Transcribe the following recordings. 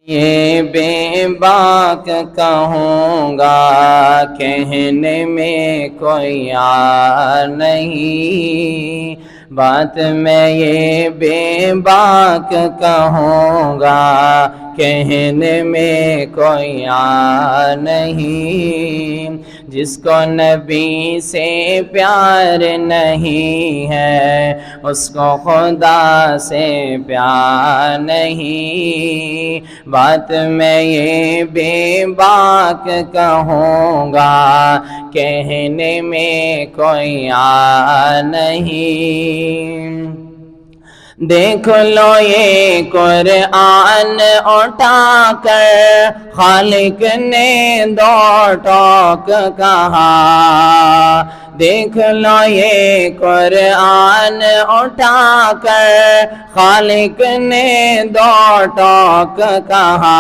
یہ بے باک کہوں گا کہنے میں کوئی یار نہیں، بات میں یہ بے باک کہوں گا کہنے میں کوئی یار نہیں، جس کو نبی سے پیار نہیں ہے اس کو خدا سے پیار نہیں، بات میں یہ بے باک کہوں گا کہنے میں کوئی یار نہیں۔ دیکھ لو یہ قرآن اٹھا کر خالق نے دو ٹوک کہا، دیکھ لو یہ قرآن اٹھا کر خالق نے دو ٹوک کہا،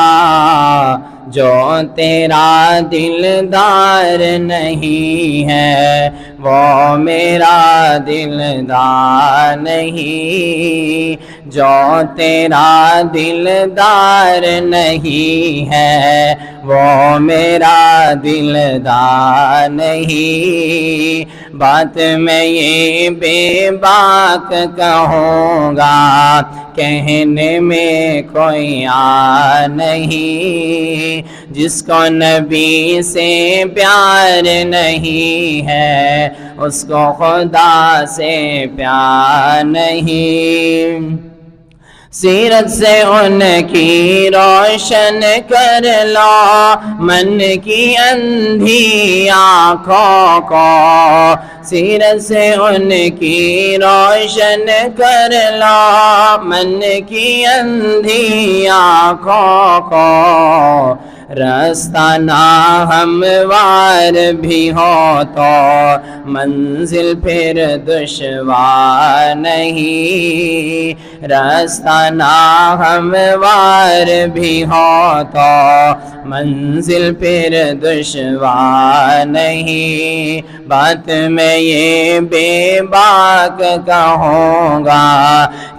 جو تیرا دلدار نہیں ہے وہ میرا دلدار نہیں، جو تیرا دلدار نہیں ہے وہ میرا دلدار نہیں، بات میں یہ بے باک کہوں گا کہنے میں کوئی یار نہیں، جس کو نبی سے پیار نہیں ہے اس کو خدا سے پیار نہیں۔ سیرت سے ان کی روشن کر لو من کی اندھی آنکھوں کو، سیرت سے ان کی روشن کر لو من کی اندھی آنکھوں کو، رستہ ناہموار بھی ہو تو منزل پھر دشوار نہیں، رستہ ناہموار بھی ہو تو منزل پھر دشوار نہیں، بات میں یہ بے باک کہوں گا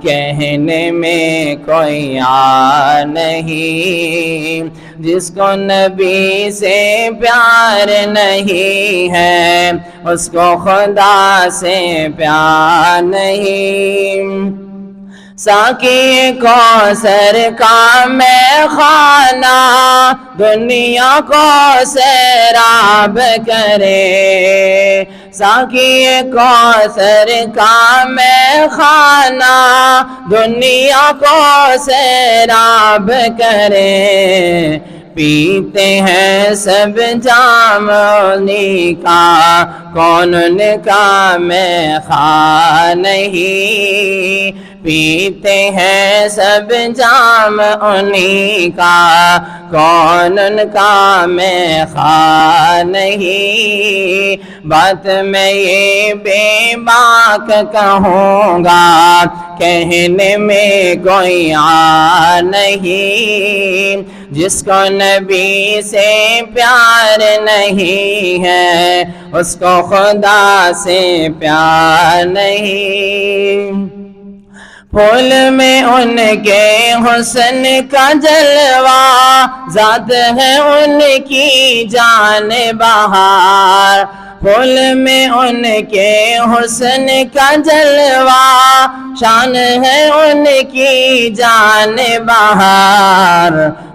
کہنے میں کوئی یار نہیں، جس کو نبی سے پیار نہیں ہے اس کو خدا سے پیار نہیں۔ ساقی کوثر کا میں خانہ دنیا کو سیراب کرے، ساقی کوثر کا میں خانہ دنیا کو سیراب کرے، پیتے ہیں سب جام انہی کا کون ان کا میں خواہ نہیں، پیتے ہیں سب جام انہی کا کون ان کا میں خواہ نہیں، بات میں یہ بے باک کہوں گا کہنے میں کوئی یار نہیں، جس کو نبی سے پیار نہیں ہے اس کو خدا سے پیار نہیں۔ پھول میں ان کے حسن کا جلوہ ذات ہے ان کی جان بہار، پھول میں ان کے حسن کا جلوہ شان ہے ان کی جان بہار،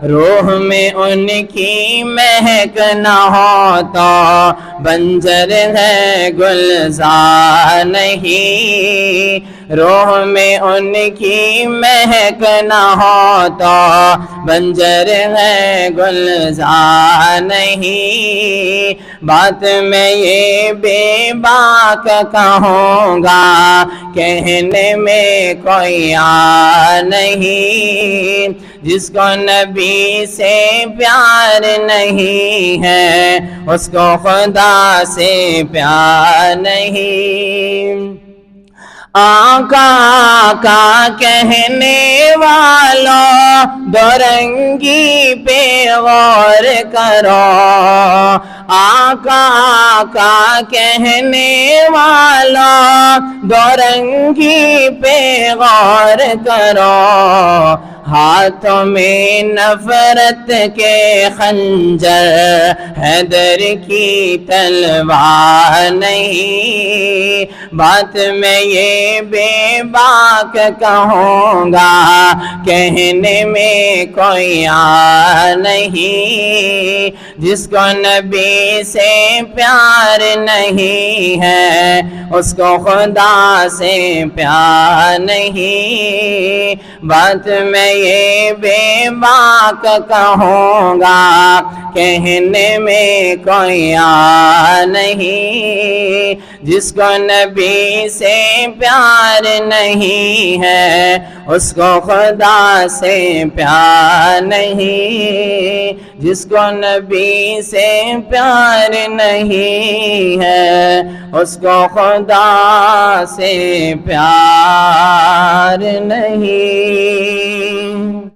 روح میں ان کی مہک نہ ہو تو بنجر ہے گلزار نہیں، روح میں ان کی مہک نہ ہو تو بنجر ہے گلزار نہیں، بات میں یہ بے باک کہوں گا کہنے میں کوئی یار نہیں، جس کو نبی سے پیار نہیں ہے اس کو خدا سے پیار نہیں۔ آقا آقا کہنے والوں دو رنگی پہ غور کرو، آقا آقا کہنے والوں دو رنگی پہ غور کرو، ہاتھوں میں نفرت کے خنجر، حیدر کی تلوار نہیں۔ بات میں یہ بے باک کہوں گا، کہنے میں کوئی آ نہیں۔ جس کو نبی سے پیار نہیں ہے، اس کو خدا سے پیار نہیں۔ بات میں یہ بے باک کہوں گا، کہنے میں کوئی آ نہیں۔ جس کو نبی سے پیار نہیں ہے، اس کو خدا سے پیار نہیں۔ جس کو نبی سے پیار نہیں ہے، اس کو خدا سے پیار نہیں۔